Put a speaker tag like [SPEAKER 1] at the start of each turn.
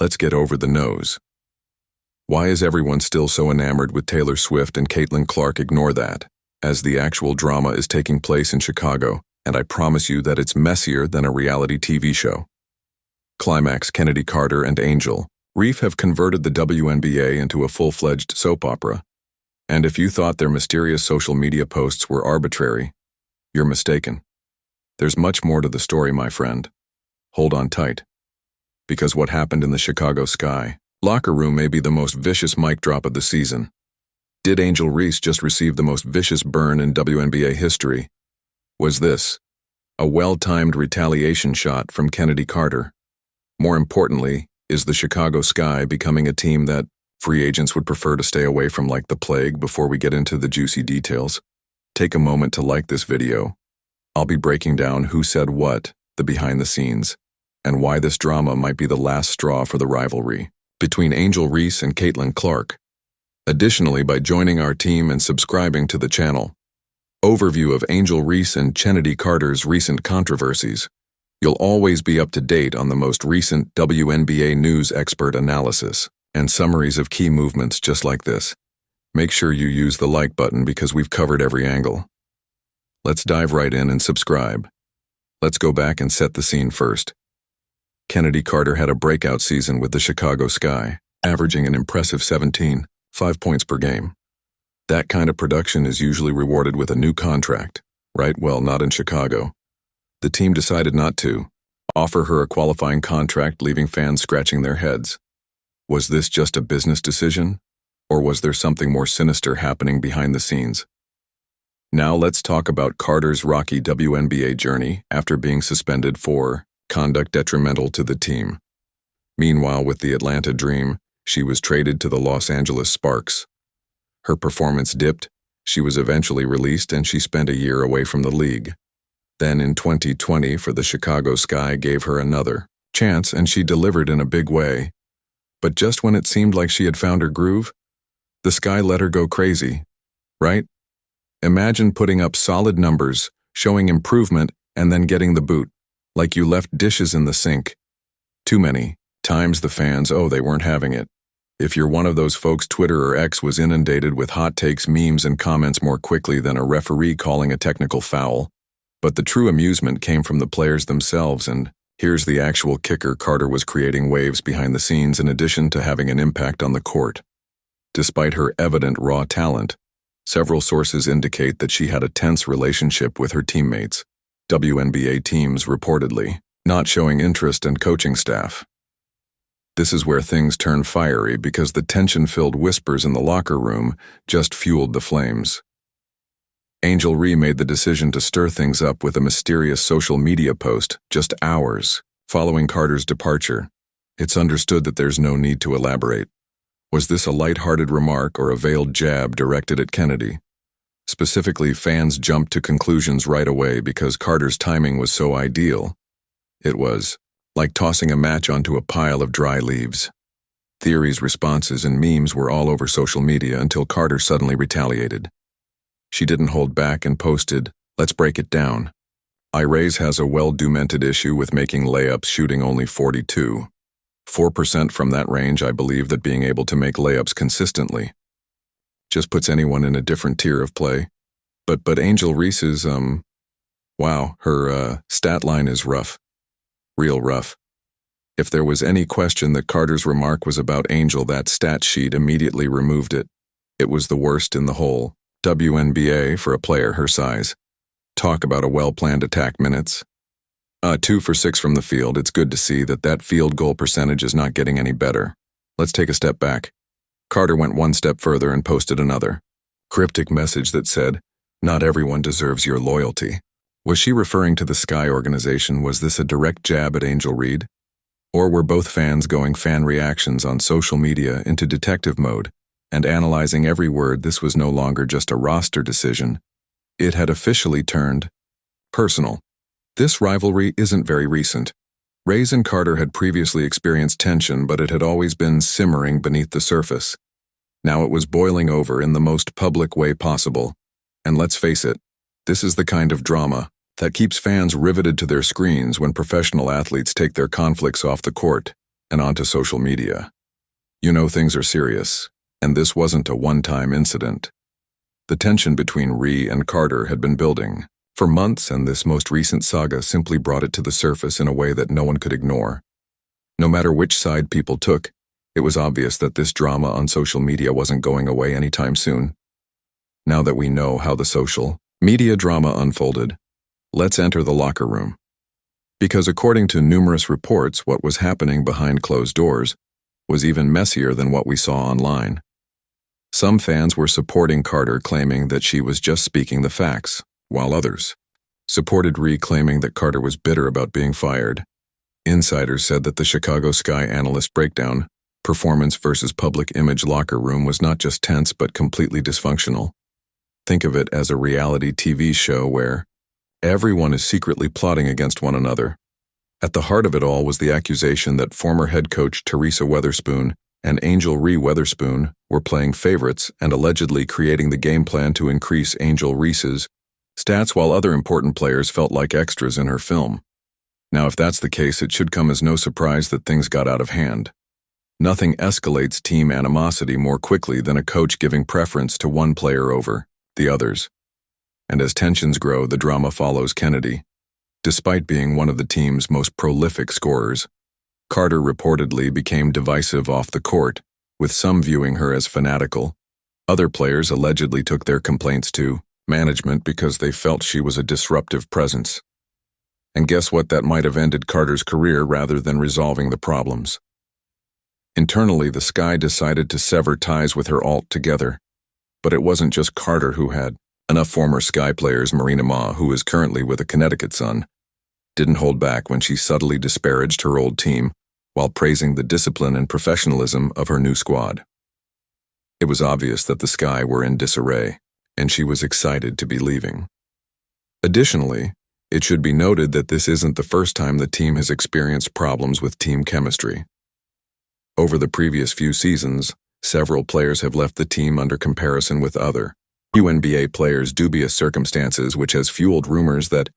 [SPEAKER 1] Let's get over the nose. Why is everyone still so enamored with Taylor Swift and Caitlin Clark? Ignore that, as the actual drama is taking place in Chicago, and I promise you that it's messier than a reality TV show. Climax: Chennedy Carter and Angel Reese have converted the WNBA into a full-fledged soap opera. And if you thought their mysterious social media posts were arbitrary, you're mistaken. There's much more to the story, my friend. Hold on tight. Because what happened in the Chicago Sky locker room may be the most vicious mic drop of the season. Did Angel Reese just receive the most vicious burn in WNBA history? Was this a well-timed retaliation shot from Chennedy Carter? More importantly, is the Chicago Sky becoming a team that free agents would prefer to stay away from like the plague? Before we get into the juicy details, take a moment to like this video. I'll be breaking down who said what, the behind the scenes, and why this drama might be the last straw for the rivalry between Angel Reese and Caitlin Clark. Additionally, by joining our team and subscribing to the channel. Overview of Angel Reese and Chennedy Carter's recent controversies. You'll always be up to date on the most recent WNBA news, expert analysis, and summaries of key movements just like this. Make sure you use the like button because we've covered every angle. Let's dive right in and subscribe. Let's go back and set the scene first. Chennedy Carter had a breakout season with the Chicago Sky, averaging an impressive 17.5 points per game. That kind of production is usually rewarded with a new contract, right? Well, not in Chicago. The team decided not to offer her a qualifying contract, leaving fans scratching their heads. Was this just a business decision, or was there something more sinister happening behind the scenes? Now let's talk about Carter's rocky WNBA journey after being suspended for conduct detrimental to the team. Meanwhile, with the Atlanta Dream, she was traded to the Los Angeles Sparks. Her performance dipped, she was eventually released, and she spent a year away from the league. Then in 2020, for the Chicago Sky gave her another chance, and she delivered in a big way. But just when it seemed like she had found her groove, the Sky let her go crazy, right? Imagine putting up solid numbers, showing improvement, and then getting the boot, like you left dishes in the sink. Too many times the fans, they weren't having it. If you're one of those folks, Twitter or X was inundated with hot takes, memes, and comments more quickly than a referee calling a technical foul. But the true amusement came from the players themselves, and here's the actual kicker: Carter was creating waves behind the scenes in addition to having an impact on the court. Despite her evident raw talent, several sources indicate that she had a tense relationship with her teammates, WNBA teams reportedly not showing interest and coaching staff. This is where things turn fiery because the tension-filled whispers in the locker room just fueled the flames. Angel Reese made the decision to stir things up with a mysterious social media post just hours following Carter's departure. It's understood that there's no need to elaborate. Was this a light-hearted remark or a veiled jab directed at Chennedy? Specifically, fans jumped to conclusions right away because Carter's timing was so ideal. It was like tossing a match onto a pile of dry leaves. Theories, responses, and memes were all over social media until Carter suddenly retaliated. She didn't hold back and posted, "Let's break it down. Reese has a well-documented issue with making layups, shooting only 42.4% from that range. I believe that being able to make layups consistently just puts anyone in a different tier of play. But Angel Reese's, her stat line is rough. Real rough. If there was any question that Carter's remark was about Angel, that stat sheet immediately removed it. It was the worst in the whole WNBA for a player her size. Talk about a well-planned attack: minutes. 2 for 6 from the field. It's good to see that field goal percentage is not getting any better. Let's take a step back. Carter went one step further and posted another cryptic message that said, "Not everyone deserves your loyalty." Was she referring to the Sky organization? Was this a direct jab at Angel Reese? Or were both fans going fan reactions on social media into detective mode and analyzing every word? This was no longer just a roster decision. It had officially turned personal. This rivalry isn't very recent. Reese and Carter had previously experienced tension, but it had always been simmering beneath the surface. Now it was boiling over in the most public way possible. And let's face it, this is the kind of drama that keeps fans riveted to their screens when professional athletes take their conflicts off the court. and onto social media. You know things are serious, and this wasn't a one-time incident. The tension between Reese and Carter had been building for months, and this most recent saga simply brought it to the surface in a way that no one could ignore. No matter which side people took, it was obvious that this drama on social media wasn't going away anytime soon. Now that we know how the social media drama unfolded, let's enter the locker room. Because according to numerous reports, what was happening behind closed doors was even messier than what we saw online. Some fans were supporting Carter, claiming that she was just speaking the facts, while others supported Reese, claiming that Carter was bitter about being fired. Insiders said that the Chicago Sky analyst breakdown, performance versus public image locker room, was not just tense but completely dysfunctional. Think of it as a reality TV show where everyone is secretly plotting against one another. At the heart of it all was the accusation that former head coach Teresa Weatherspoon and Angel Reese Weatherspoon were playing favorites and allegedly creating the game plan to increase Angel Reese's stats, while other important players felt like extras in her film. Now, if that's the case, it should come as no surprise that things got out of hand. Nothing escalates team animosity more quickly than a coach giving preference to one player over the others. And as tensions grow, the drama follows Chennedy. Despite being one of the team's most prolific scorers, Carter reportedly became divisive off the court, with some viewing her as fanatical. Other players allegedly took their complaints to management because they felt she was a disruptive presence. And guess what? That might have ended Carter's career rather than resolving the problems. Internally, the Sky decided to sever ties with her altogether. But it wasn't just Carter who had enough. Former Sky players, Marina Ma, who is currently with a Connecticut Sun, didn't hold back when she subtly disparaged her old team while praising the discipline and professionalism of her new squad. It was obvious that the Sky were in disarray, and she was excited to be leaving. Additionally, it should be noted that this isn't the first time the team has experienced problems with team chemistry. Over the previous few seasons, several players have left the team under comparison with other WNBA players' dubious circumstances, which has fueled rumors that